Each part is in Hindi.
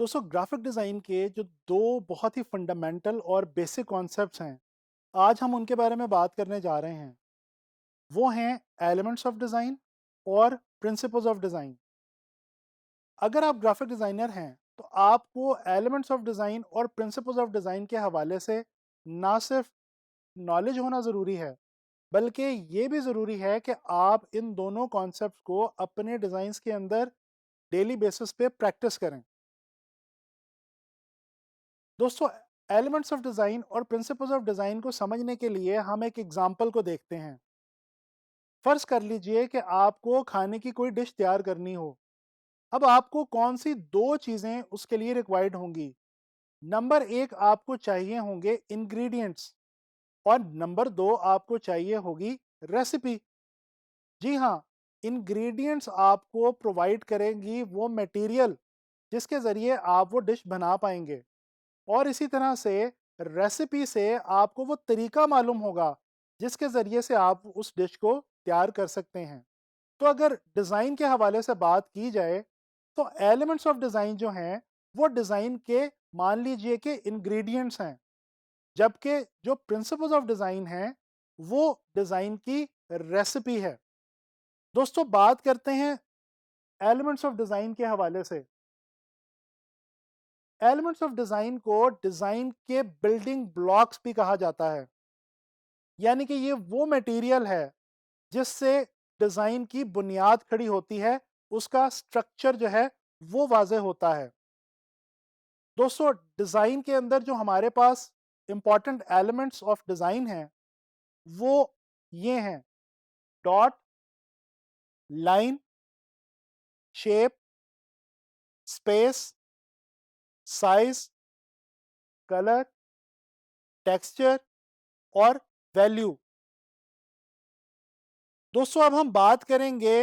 दोस्तों ग्राफिक डिज़ाइन के जो दो बहुत ही फंडामेंटल और बेसिक कॉन्सेप्ट्स हैं, आज हम उनके बारे में बात करने जा रहे हैं। वो हैं एलिमेंट्स ऑफ डिज़ाइन और प्रिंसिपल्स ऑफ डिज़ाइन। अगर आप ग्राफिक डिज़ाइनर हैं तो आपको एलिमेंट्स ऑफ डिज़ाइन और प्रिंसिपल्स ऑफ डिज़ाइन के हवाले से ना सिर्फ नॉलेज होना ज़रूरी है, बल्कि ये भी ज़रूरी है कि आप इन दोनों कॉन्सेप्ट्स को अपने डिज़ाइंस के अंदर डेली बेसिस पे प्रैक्टिस करें। दोस्तों एलिमेंट्स ऑफ डिज़ाइन और प्रिंसिपल्स ऑफ डिज़ाइन को समझने के लिए हम एक एग्जांपल को देखते हैं। फर्ज कर लीजिए कि आपको खाने की कोई डिश तैयार करनी हो। अब आपको कौन सी दो चीज़ें उसके लिए रिक्वायर्ड होंगी। नंबर एक, आपको चाहिए होंगे इंग्रेडिएंट्स और नंबर दो, आपको चाहिए होगी रेसिपी। जी हाँ, इंग्रेडिएंट्स आपको प्रोवाइड करेंगी वो मटेरियल जिसके ज़रिए आप वो डिश बना पाएंगे, और इसी तरह से रेसिपी से आपको वो तरीका मालूम होगा जिसके ज़रिए से आप उस डिश को तैयार कर सकते हैं। तो अगर डिज़ाइन के हवाले से बात की जाए तो एलिमेंट्स ऑफ डिज़ाइन जो हैं वो डिज़ाइन के मान लीजिए कि इंग्रेडिएंट्स हैं, जबकि जो प्रिंसिपल्स ऑफ डिज़ाइन हैं वो डिज़ाइन की रेसिपी है। दोस्तों बात करते हैं एलिमेंट्स ऑफ डिज़ाइन के हवाले से। एलिमेंट्स ऑफ डिज़ाइन को डिज़ाइन के बिल्डिंग ब्लॉक्स भी कहा जाता है, यानी कि ये वो मटेरियल है जिससे डिज़ाइन की बुनियाद खड़ी होती है, उसका स्ट्रक्चर जो है वो वाज़ेह होता है। दोस्तों डिज़ाइन के अंदर जो हमारे पास इंपॉर्टेंट एलिमेंट्स ऑफ डिज़ाइन हैं वो ये हैं: dot, line, shape, space, size, colour, texture और वैल्यू। दोस्तों अब हम बात करेंगे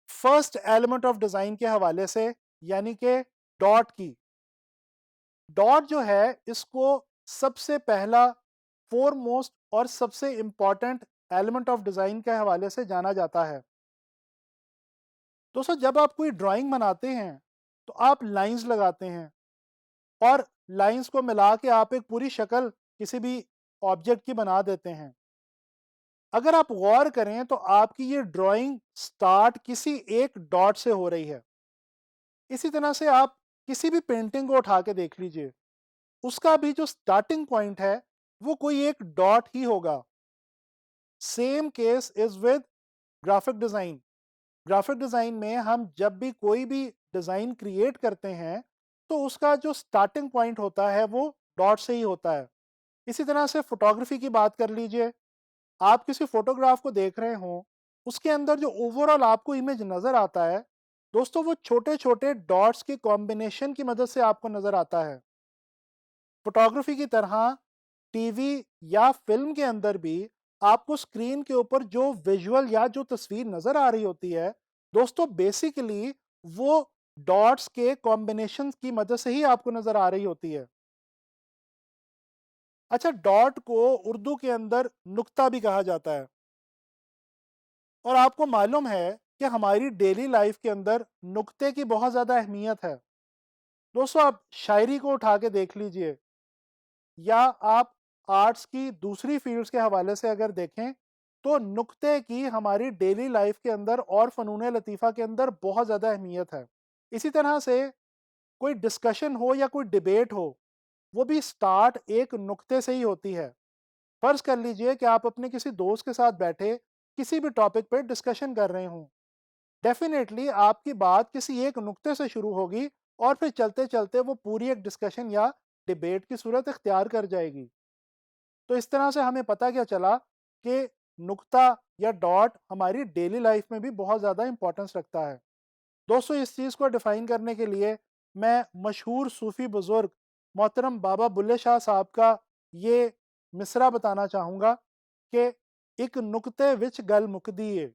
फर्स्ट एलिमेंट ऑफ डिज़ाइन के हवाले से, यानी कि डॉट की। डॉट जो है इसको सबसे पहला, फोरमोस्ट और सबसे इंपॉर्टेंट एलिमेंट ऑफ डिज़ाइन के हवाले से जाना जाता है। दोस्तों जब आप कोई ड्राइंग बनाते हैं तो आप लाइंस लगाते हैं, और लाइंस को मिला के आप एक पूरी शक्ल किसी भी ऑब्जेक्ट की बना देते हैं। अगर आप गौर करें तो आपकी ये ड्राइंग स्टार्ट किसी एक डॉट से हो रही है। इसी तरह से आप किसी भी पेंटिंग को उठा के देख लीजिए, उसका भी जो स्टार्टिंग पॉइंट है वो कोई एक डॉट ही होगा। Same case is with graphic design. Graphic design में हम जब भी कोई भी डिज़ाइन क्रिएट करते हैं तो उसका जो स्टार्टिंग पॉइंट होता है वो डॉट से ही होता है। इसी तरह से फोटोग्राफी की बात कर लीजिए। आप किसी फोटोग्राफ को देख रहे हो, उसके अंदर जो ओवरऑल आपको इमेज नज़र आता है, दोस्तों वो छोटे छोटे डॉट्स के कॉम्बिनेशन की मदद से आपको नज़र आता है। फोटोग्राफी की तरह टीवी या फिल्म के अंदर भी आपको स्क्रीन के ऊपर जो विजुअल या जो तस्वीर नज़र आ रही होती है, दोस्तों बेसिकली वो डॉट्स के कॉम्बिनेशन की मदद से ही आपको नज़र आ रही होती है। अच्छा, डॉट को उर्दू के अंदर नुक्ता भी कहा जाता है, और आपको मालूम है कि हमारी डेली लाइफ के अंदर नुक्ते की बहुत ज़्यादा अहमियत है। दोस्तों आप शायरी को उठा के देख लीजिए, या आप आर्ट्स की दूसरी फील्ड्स के हवाले से अगर देखें तो नुक्ते की हमारी डेली लाइफ के अंदर और फ़नून लतीफ़ा के अंदर बहुत ज़्यादा अहमियत है। इसी तरह से कोई डिस्कशन हो या कोई डिबेट हो, वो भी स्टार्ट एक नुक्ते से ही होती है। फ़र्ज़ कर लीजिए कि आप अपने किसी दोस्त के साथ बैठे किसी भी टॉपिक पे डिस्कशन कर रहे हों। डेफ़िनेटली आपकी बात किसी एक नुक्ते से शुरू होगी और फिर चलते-चलते वो पूरी एक डिस्कशन या डिबेट की सूरत इख्तियार कर जाएगी। तो इस तरह से हमें पता क्या चला कि नुक्ता या डॉट हमारी डेली लाइफ में भी बहुत ज़्यादा इंपॉर्टेंस रखता है। दोस्तों इस चीज़ को डिफ़ाइन करने के लिए मैं मशहूर सूफ़ी बुज़ुर्ग मोहतरम बाबा बुल्ले शाह साहब का ये मिसरा बताना चाहूँगा कि एक नुक्ते विच गल मुकदी है।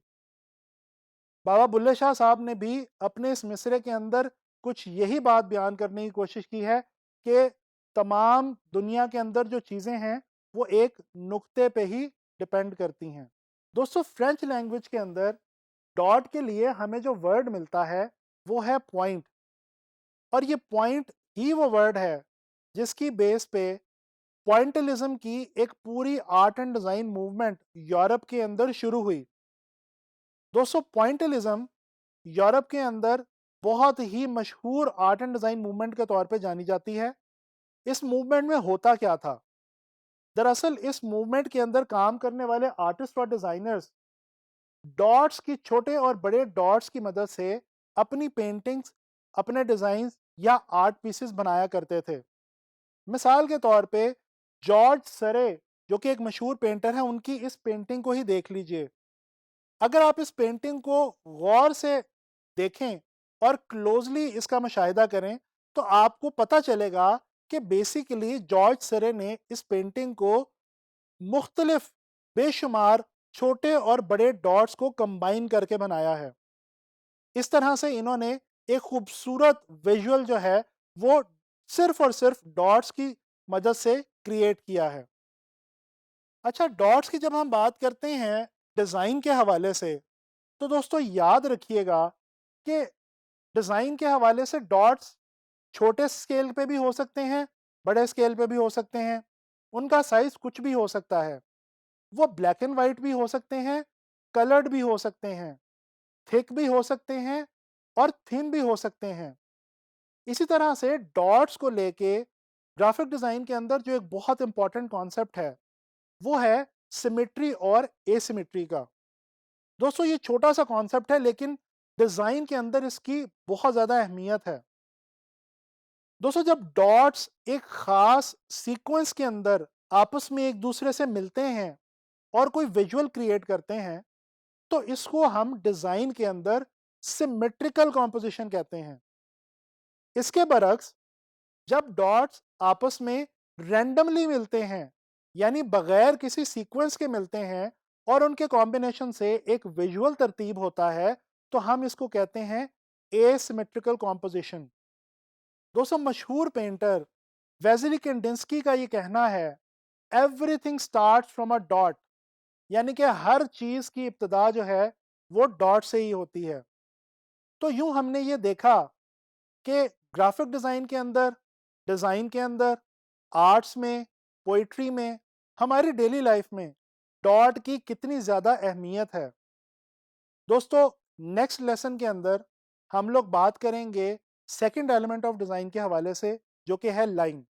बाबा बुल्ले शाह साहब ने भी अपने इस मिसरे के अंदर कुछ यही बात बयान करने की कोशिश की है कि तमाम दुनिया के अंदर जो चीज़ें हैं वो एक नुक्ते पे ही डिपेंड करती हैं। दोस्तों फ्रेंच लैंग्वेज के अंदर डॉट के लिए हमें जो वर्ड मिलता है वो है पॉइंट, और ये पॉइंट ही वो वर्ड है जिसकी बेस पे पॉइंटलिज्म की एक पूरी art and design movement Europe के अंदर शुरू हुई। दोस्तों, पॉइंटलिज्म यूरोप के अंदर बहुत ही मशहूर आर्ट एंड डिजाइन मूवमेंट के तौर पे जानी जाती है। इस मूवमेंट में होता क्या था? दरअसल इस मूवमेंट के अंदर काम करने वाले आर्टिस्ट और डिजाइनर्स डॉट्स की, छोटे और बड़े डॉट्स की मदद से अपनी पेंटिंग्स, अपने डिजाइन्स या आर्ट पीसेस बनाया करते थे। मिसाल के तौर पे जॉर्ज सरे, जो कि एक मशहूर पेंटर है, उनकी इस पेंटिंग को ही देख लीजिए। अगर आप इस पेंटिंग को गौर से देखें और क्लोजली इसका मुशाहिदा करें तो आपको पता चलेगा कि बेसिकली जॉर्ज सरे ने इस पेंटिंग को मुख्तलिफ बेशुमार छोटे और बड़े डॉट्स को कंबाइन करके बनाया है। इस तरह से इन्होंने एक खूबसूरत विजुअल जो है वो सिर्फ और सिर्फ डॉट्स की मदद से क्रिएट किया है। अच्छा, डॉट्स की जब हम बात करते हैं डिज़ाइन के हवाले से, तो दोस्तों याद रखिएगा कि डिज़ाइन के हवाले से डॉट्स छोटे स्केल पे भी हो सकते हैं, बड़े स्केल पे भी हो सकते हैं। उनका साइज़ कुछ भी हो सकता है। वो ब्लैक एंड वाइट भी हो सकते हैं, कलर्ड भी हो सकते हैं, थिक भी हो सकते हैं और थिन भी हो सकते हैं। इसी तरह से डॉट्स को लेके ग्राफिक डिज़ाइन के अंदर जो एक बहुत इंपॉर्टेंट कॉन्सेप्ट है, वो है सिमेट्री और एसिमेट्री का। दोस्तों, ये छोटा सा कॉन्सेप्ट है लेकिन डिज़ाइन के अंदर इसकी बहुत ज़्यादा अहमियत है। दोस्तों, जब डॉट्स एक खास सीक्वेंस के अंदर आपस में एक दूसरे से मिलते हैं और कोई विजुअल क्रिएट करते हैं, तो इसको हम डिज़ाइन के अंदर सिमेट्रिकल कॉम्पोजिशन कहते हैं। इसके बरक्स जब डॉट्स आपस में रैंडमली मिलते हैं, यानी बगैर किसी सीक्वेंस के मिलते हैं और उनके कॉम्बिनेशन से एक विजुअल तरतीब होता है, तो हम इसको कहते हैं एसिमेट्रिकल कॉम्पोजिशन। दोस्तों, मशहूर पेंटर वेसिली कैंडिंस्की का ये कहना है, everything starts from a dot, यानी कि हर चीज की इब्तिदा जो है वो डॉट से ही होती है। तो यूं हमने ये देखा कि ग्राफिक डिज़ाइन के अंदर, आर्ट्स में, पोइट्री में, हमारी डेली लाइफ में डॉट की कितनी ज़्यादा अहमियत है। दोस्तों, नेक्स्ट लेसन के अंदर हम लोग बात करेंगे सेकंड एलिमेंट ऑफ डिज़ाइन के हवाले से, जो कि है लाइन।